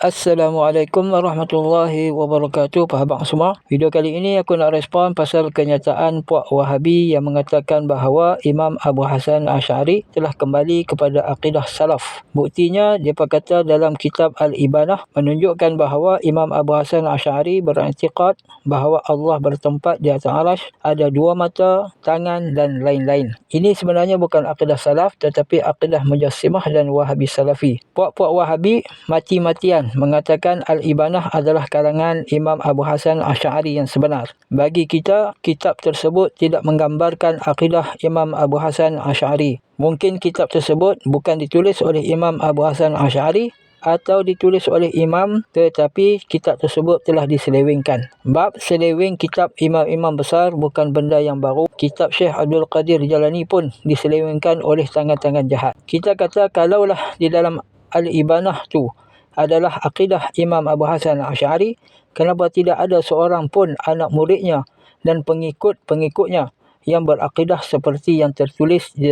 Assalamualaikum warahmatullahi wabarakatuh, Pahabang semua. Video kali ini aku nak respon pasal kenyataan puak Wahabi yang mengatakan bahawa Imam Abu Hasan Asy'ari telah kembali kepada akidah salaf. Buktinya, dia kata dalam kitab Al-Ibanah menunjukkan bahawa Imam Abu Hasan Asy'ari beriktikad bahawa Allah bertempat di atas arasy, ada dua mata, tangan dan lain-lain. Ini sebenarnya bukan akidah salaf tetapi akidah Mujassimah dan Wahabi Salafi. Puak-puak Wahabi mati-matian mengatakan Al-Ibanah adalah karangan Imam Abu Hasan Asy'ari yang sebenar. Bagi kita, kitab tersebut tidak menggambarkan akidah Imam Abu Hasan Asy'ari. Mungkin kitab tersebut bukan ditulis oleh Imam Abu Hasan Asy'ari atau ditulis oleh imam, tetapi kitab tersebut telah diselewengkan. Bab seleweng kitab imam-imam besar bukan benda yang baru. Kitab Syekh Abdul Qadir Jalani pun diselewengkan oleh tangan-tangan jahat. Kita kata kalaulah di dalam Al-Ibanah tu adalah akidah Imam Abu Hasan Asy'ari, kenapa tidak ada seorang pun anak muridnya dan pengikut-pengikutnya yang berakidah seperti yang tertulis di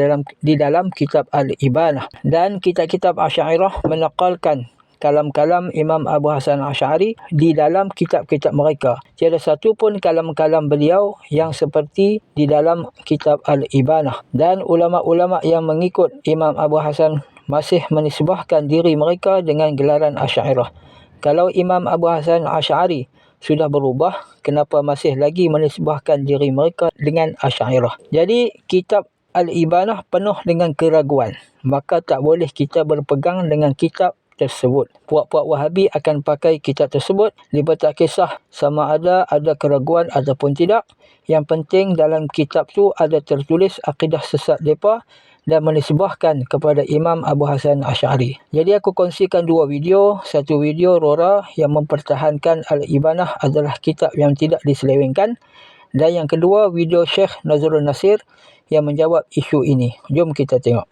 dalam kitab Al-Ibanah. Dan kitab-kitab Asy'ariyah menakalkan kalam-kalam Imam Abu Hasan Asy'ari di dalam kitab-kitab mereka. Tiada satu pun kalam-kalam beliau yang seperti di dalam kitab Al-Ibanah. Dan ulama-ulama yang mengikut Imam Abu Hasan masih menisbahkan diri mereka dengan gelaran Asy'ariyah. Kalau Imam Abu Hasan Asy'ari sudah berubah, kenapa masih lagi menisbahkan diri mereka dengan Asy'ariyah? Jadi, kitab Al-Ibanah penuh dengan keraguan. Maka tak boleh kita berpegang dengan kitab tersebut. Puak-puak Wahabi akan pakai kitab tersebut. Mereka tak kisah sama ada keraguan ataupun tidak. Yang penting dalam kitab tu ada tertulis akidah sesat mereka dan menisbahkan kepada Imam Abu Hasan Asy'ari. Jadi aku kongsikan dua video. Satu video Rora yang mempertahankan Al-Ibanah adalah kitab yang tidak diselewengkan. Dan yang kedua video Syekh Nazrul Nasir yang menjawab isu ini. Jom kita tengok.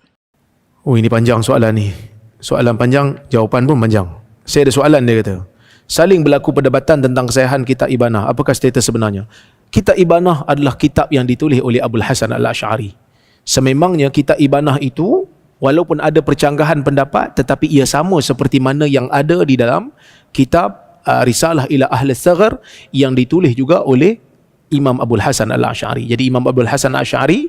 Oh, ini panjang soalan ni. Soalan panjang, jawapan pun panjang. Saya ada soalan, dia kata. Saling berlaku perdebatan tentang kesahihan kitab Ibanah. Apakah status sebenarnya? Kitab Ibanah adalah kitab yang ditulis oleh Abul Hasan Al-Asy'ari. Sememangnya kitab Ibanah itu walaupun ada percanggahan pendapat tetapi ia sama seperti mana yang ada di dalam kitab Risalah ila Ahli Saghar yang ditulis juga oleh Imam Abul Hasan Al-Asy'ari. Jadi Imam Abul Hasan Al-Asy'ari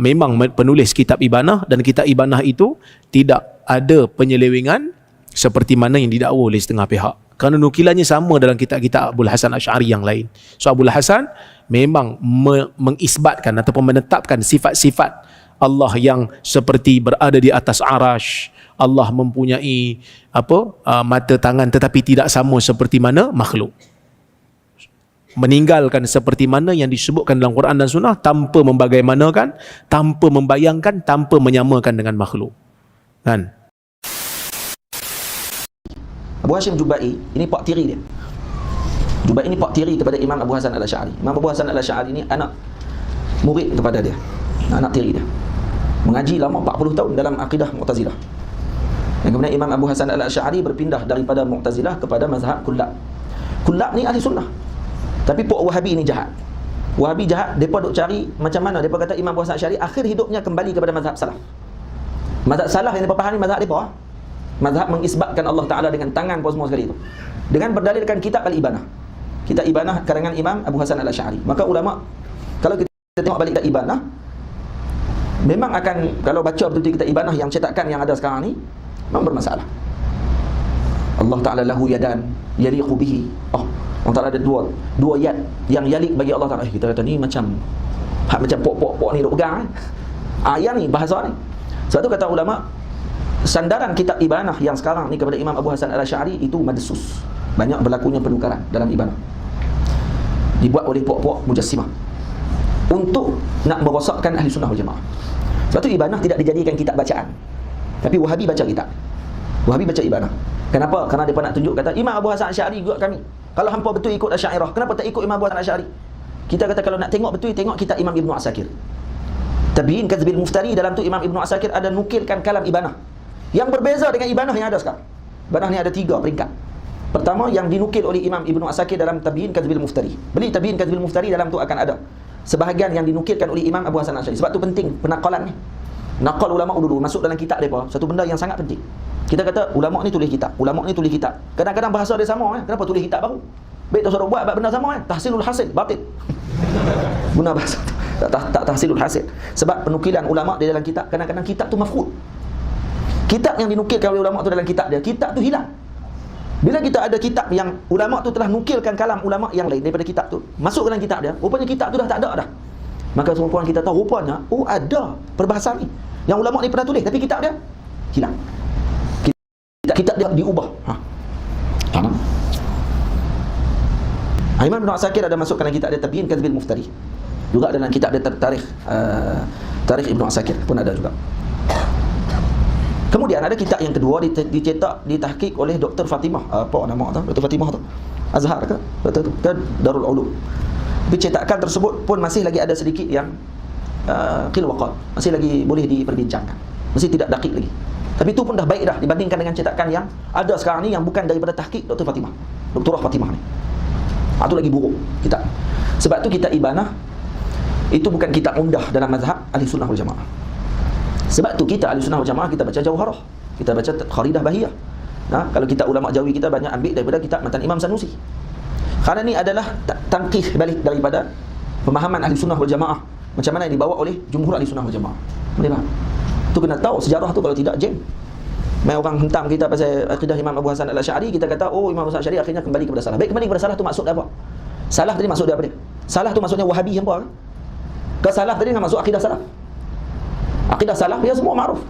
memang penulis kitab Ibanah dan kitab Ibanah itu tidak ada penyelewengan seperti mana yang didakwa oleh setengah pihak. Kerana nukilannya sama dalam kitab-kitab Abul Hasan Asy'ari yang lain. So Abul Hasan memang mengisbatkan ataupun menetapkan sifat-sifat Allah yang seperti berada di atas arasy. Allah mempunyai mata, tangan, tetapi tidak sama seperti mana makhluk. Meninggalkan seperti mana yang disebutkan dalam Quran dan Sunnah tanpa membagaimanakan, tanpa membayangkan, tanpa menyamakan dengan makhluk. Kan? Abu Hashim Jubai, ini pak tiri dia. Jubai ini pak tiri kepada Imam Abu Hasan Al-Asy'ari. Imam Abu Hasan Al-Asy'ari ini anak murid kepada dia, anak tiri dia. Mengaji lama 40 tahun dalam akidah Mu'tazilah. Dan kemudian Imam Abu Hasan Al-Asy'ari berpindah daripada Mu'tazilah kepada mazhab Kullab. Kullab ni ahli sunnah. Tapi puak Wahabi ni jahat. Wahabi jahat, depa duk cari macam mana depa kata Imam Abu Hasan Al-Asy'ari akhir hidupnya kembali kepada mazhab salaf. Mazhab salaf yang depa faham ni mazhab depa. Mazhab mengisbatkan Allah Ta'ala dengan tangan apa semua sekali itu, dengan berdalilkan kitab Al-Ibanah. Kitab Ibanah karangan Imam Abu Hasan Al-Asy'ari. Maka ulama, kalau kita tengok balik kitab Ibanah, memang akan, kalau baca betul-betul kitab Ibanah yang cetakan yang ada sekarang ni, memang bermasalah. Allah Ta'ala lahu yadan yaliqu bihi. Allah Ta'ala ada dua yad yang yalik bagi Allah Ta'ala. Kita kata ni macam pok-pok ni duk pegang ayat ni, bahasa ni. Sebab tu kata ulama, sandaran kitab Ibanah yang sekarang ni kepada Imam Abu Hasan Al-Asy'ari itu madsus. Banyak berlakunya penukaran dalam Ibanah. Dibuat oleh puak-puak Mujassimah untuk nak merosakkan ahli sunnah wal jamaah. Sebab tu Ibanah tidak dijadikan kitab bacaan. Tapi Wahabi baca kitab. Wahabi baca Ibanah. Kenapa? Kerana mereka nak tunjuk kata Imam Abu Hasan Asy'ari juga kami. Kalau hampa betul ikut Asy'ariyah, kenapa tak ikut Imam Abu Hasan Asy'ari? Kita kata kalau nak tengok betul, tengok kitab Imam Ibnu Asakir. Tabiin Kadzbil Muftari, dalam tu Imam Ibnu Asakir ada nukilkan kalam Ibanah yang berbeza dengan Ibanah yang ada sekarang. Ibanah ni ada 3 peringkat. Pertama, yang dinukil oleh Imam Ibnu Asakir dalam Tabiin Kadzbil Muftari. Beli Tabiin Kadzbil Muftari, dalam tu akan ada sebahagian yang dinukilkan oleh Imam Abu Hasan Asy'ari. Sebab tu penting penakalan ni. naqal ulama dulu masuk dalam kitab mereka, satu benda yang sangat penting. Kita kata ulama ni tulis kitab, ulama ni tulis kitab. Kadang-kadang bahasa dia sama kan. Kenapa tulis kitab baru? Baik tak suruh buat benda sama kan. Tahsilul hasil batil. Guna bahasa tu. Tak tahsilul hasil. Sebab penukilan ulama di dalam kitab, kadang-kadang kitab tu mafqud. Kitab yang dinukilkan oleh ulama tu dalam kitab dia, kitab tu hilang. Bila kita ada kitab yang ulama tu telah nukilkan kalam ulama yang lain daripada kitab tu, masuk dalam kitab dia, rupanya kitab tu dah tak ada dah. Maka serupa kita tahu rupanya, ada perbahasan ni yang ulama ni pernah tulis tapi kitab dia hilang. Kitab dia diubah. Faham? Imam Ibn Asakir ada masuk dalam kitab dia Tabyin Kadzbil Muftari. Juga dalam kitab dia Tarikh Ibn Asakir pun ada juga. Kemudian ada kitab yang kedua dicetak, ditahqiq oleh Dr. Fatimah. Apa nama tu? Dr. Fatimah tu? Azhar ke? Betul tu. Ke Darul Ulum. Cetakan tersebut pun masih lagi ada sedikit yang qil waqal. Masih lagi boleh diperbincangkan. Masih tidak dakik lagi. Tapi itu pun dah baik dah dibandingkan dengan cetakan yang ada sekarang ni yang bukan daripada tahqiq Dr. Fatimah. Doktorah Fatimah ni. Itu lagi buruk kitab. Sebab tu kitab Ibanah itu bukan kitab umdah dalam mazhab Ahli Sunnah wal Jamaah. Sebab tu kita Ahli Sunnah wal Jamaah kita baca Jauharah, kita baca Kharidah Bahiyah. Kalau kita ulama Jawi kita banyak ambil daripada kitab Matan Imam Sanusi. Kerana ni adalah tangkih balik daripada pemahaman Ahli Sunnah wal Jamaah macam mana yang dibawa oleh jumhur Ahli Sunnah wal Jamaah. Boleh faham? Tu kena tahu sejarah tu, kalau tidak jam. Mai orang hentam kita pasal akidah Imam Abu Hasan Al-Asy'ari, kita kata oh Imam Abu Hasan Al-Asy'ari akhirnya kembali kepada salah. Baik, kembali kepada salah tu maksud apa? Salah tadi maksud dia apa dia? Salah tu maksudnya Wahabi hampa kan? Ke salah tadi kan maksud akidah salaf. Akidah salaf dia semua makruf.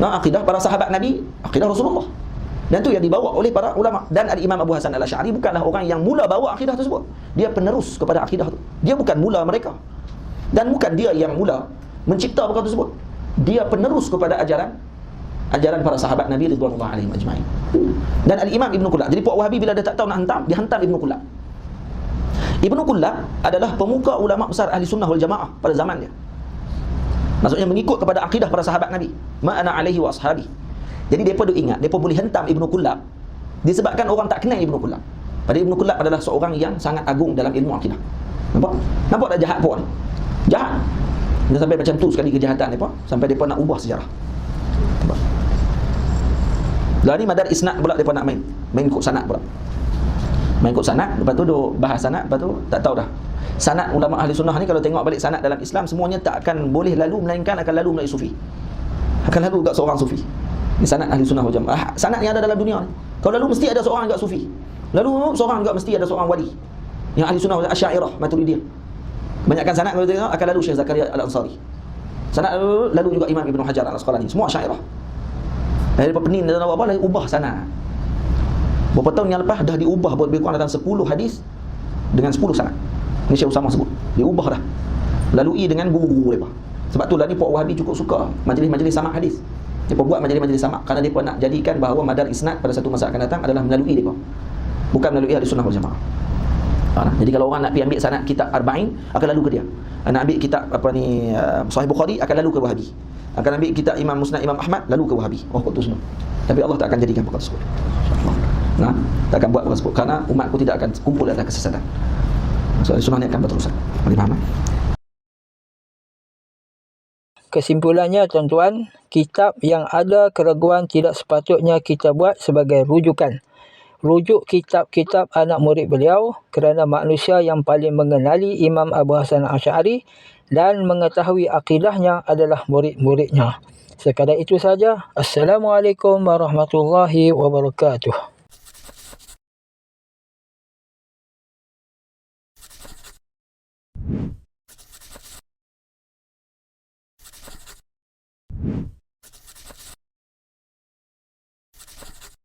Akidah para sahabat Nabi, akidah Rasulullah. Dan tu yang dibawa oleh para ulama. Dan Al-Imam Abu Hasan Al-Asy'ari bukanlah orang yang mula bawa akidah tersebut. Dia penerus kepada akidah tu. Dia bukan mula mereka. Dan bukan dia yang mula mencipta perkara tersebut. Dia penerus kepada ajaran para sahabat Nabi ridwanullah alaihim ajma'in. Dan Al-Imam Ibn Kullab. Jadi puak Wahabi bila dia tak tahu nak hantam, dia hantam Ibn Kullab. Ibn Kullab adalah pemuka ulama besar Ahli Sunnah wal Jamaah pada zaman dia. Maksudnya mengikut kepada akidah para sahabat Nabi. Ma'ana alaihi wa ashabi. Jadi mereka duk ingat, mereka boleh hentam Ibn Kullab disebabkan orang tak kenal Ibn Kullab. Padahal Ibn Kullab adalah seorang yang sangat agung dalam ilmu akidah. Nampak tak jahat puak ni? Jahat. Dia sampai macam tu sekali kejahatan mereka, sampai mereka nak ubah sejarah. Lah ni madar isnad pula mereka nak main ikut sanad pula. Main ikut sanad, lepas tu duk bahas sanad, lepas tu tak tahu dah. Sanad ulama Ahli Sunnah ni kalau tengok balik sanad dalam Islam, semuanya tak akan boleh lalu melainkan akan lalu melalui sufi. Akan lalu dekat seorang sufi. Ni sanad Ahli Sunnah wal Jamaah. Sanad yang ada dalam dunia ni. Kalau lalu mesti ada seorang dekat sufi. Lalu seorang juga mesti ada seorang wali. Yang Ahli Sunnah wal Asy'ariyah, Maturidiyah. Banyakkan sanad kalau tengok akan lalu Syekh Zakaria Al-Ansari. Sanad lalu juga Imam Ibn Hajar Al-Asqalani. Semua Asy'ariyah. Daripada penin dan apa lagi ubah sanad. Berapa tahun yang lepas dah diubah lebih kurang dalam 10 hadis dengan 10 sanad. Ni Syekh Usamah sebut. Diubah dah. Lalui dengan guru-guru mereka. Sebab tu lah ni puak Wahabi cukup suka majlis-majlis samak hadis. Mereka buat majlis-majlis samak kerana mereka nak jadikan bahawa madar isnad pada satu masa akan datang adalah melalui mereka. Bukan melalui Ahli Sunnah wal Jamaah. Jadi kalau orang nak pergi ambil sanad kitab Arba'in akan lalu ke dia. Nak ambil kitab Sahih Bukhari akan lalu ke Wahabi. Akan ambil kitab Imam Musnad Imam Ahmad lalu ke Wahabi. Oh, tu semua. Tapi Allah tak akan jadikan perkara tersebut. Tak akan buat perkara tersebut kerana umatku tidak akan kumpul atas kesesatan. So, sunnah ni akan berterusan. Boleh faham? Kesimpulannya tuan-tuan, kitab yang ada keraguan tidak sepatutnya kita buat sebagai rujukan. Rujuk kitab-kitab anak murid beliau kerana manusia yang paling mengenali Imam Abu Hasan Al-Asy'ari dan mengetahui akidahnya adalah murid-muridnya. Sekadar itu saja. Assalamualaikum warahmatullahi wabarakatuh.